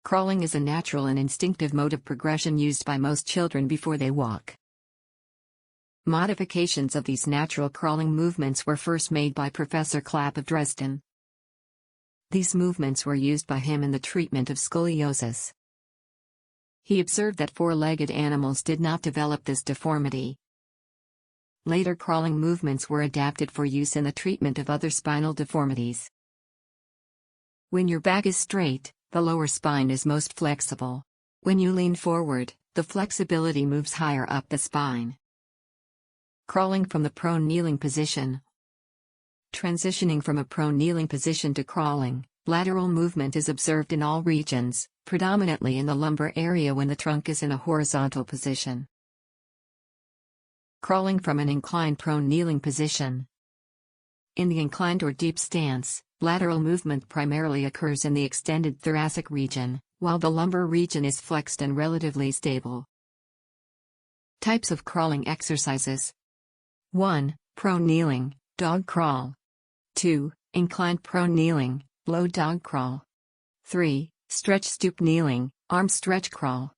Crawling is a natural and instinctive mode of progression used by most children before they walk. Modifications of these natural crawling movements were first made by Professor Klapp of Dresden. These movements were used by him in the treatment of scoliosis. He observed that four-legged animals did not develop this deformity. Later crawling movements were adapted for use in the treatment of other spinal deformities. When your back is straight, the lower spine is most flexible. When you lean forward, the flexibility moves higher up the spine. Crawling from the prone kneeling position. Transitioning from a prone kneeling position to crawling, lateral movement is observed in all regions, predominantly in the lumbar area when the trunk is in a horizontal position. Crawling from an inclined prone kneeling position. In the inclined or deep stance, lateral movement primarily occurs in the extended thoracic region, while the lumbar region is flexed and relatively stable. Types of crawling exercises. 1. Prone kneeling, dog crawl. 2. Inclined prone kneeling, low dog crawl. 3. Stretch stoop kneeling, arm stretch crawl.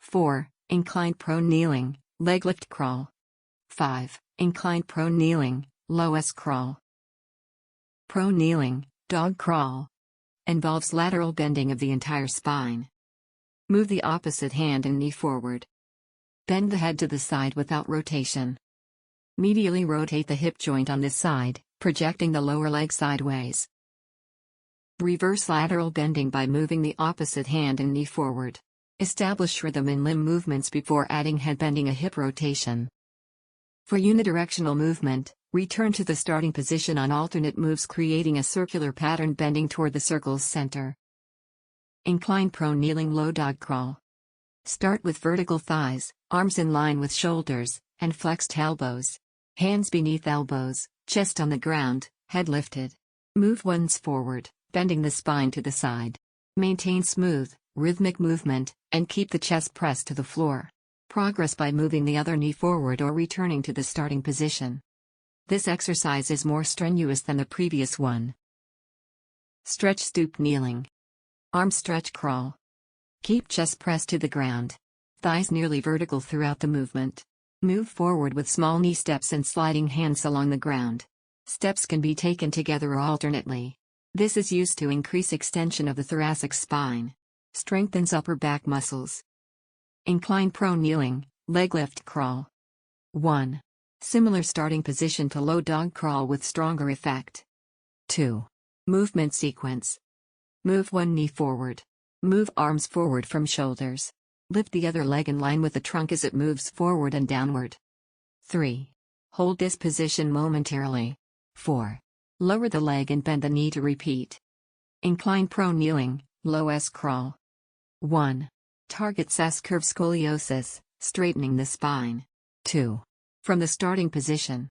4. Inclined prone kneeling, leg lift crawl. 5. Inclined prone kneeling, low S crawl. Prone kneeling, dog crawl. Involves lateral bending of the entire spine. Move the opposite hand and knee forward. Bend the head to the side without rotation. Medially rotate the hip joint on this side, projecting the lower leg sideways. Reverse lateral bending by moving the opposite hand and knee forward. Establish rhythm in limb movements before adding head bending a hip rotation. For unidirectional movement, return to the starting position on alternate moves, creating a circular pattern bending toward the circle's center. Inclined prone kneeling low dog crawl. Start with vertical thighs, arms in line with shoulders, and flexed elbows. Hands beneath elbows, chest on the ground, head lifted. Move once forward, bending the spine to the side. Maintain smooth, rhythmic movement, and keep the chest pressed to the floor. Progress by moving the other knee forward or returning to the starting position. This exercise is more strenuous than the previous one. Stretch stoop kneeling. Arm stretch crawl. Keep chest pressed to the ground. Thighs nearly vertical throughout the movement. Move forward with small knee steps and sliding hands along the ground. Steps can be taken together or alternately. This is used to increase extension of the thoracic spine. Strengthens upper back muscles. Inclined prone kneeling, leg lift crawl. 1. Similar starting position to low dog crawl with stronger effect. 2. Movement sequence. Move one knee forward. Move arms forward from shoulders. Lift the other leg in line with the trunk as it moves forward and downward. 3. Hold this position momentarily. 4. Lower the leg and bend the knee to repeat. Incline prone kneeling, low S crawl. 1. Targets S-curve scoliosis, straightening the spine. 2. From the starting position.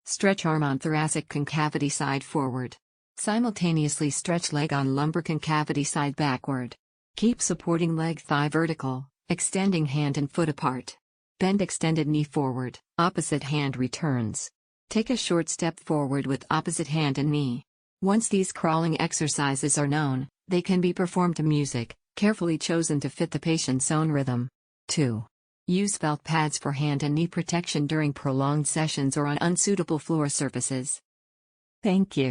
Stretch arm on thoracic concavity side forward. Simultaneously stretch leg on lumbar concavity side backward. Keep supporting leg thigh vertical, extending hand and foot apart. Bend extended knee forward, opposite hand returns. Take a short step forward with opposite hand and knee. Once these crawling exercises are known, they can be performed to music, carefully chosen to fit the patient's own rhythm. 2. Use felt pads for hand and knee protection during prolonged sessions or on unsuitable floor surfaces. Thank you.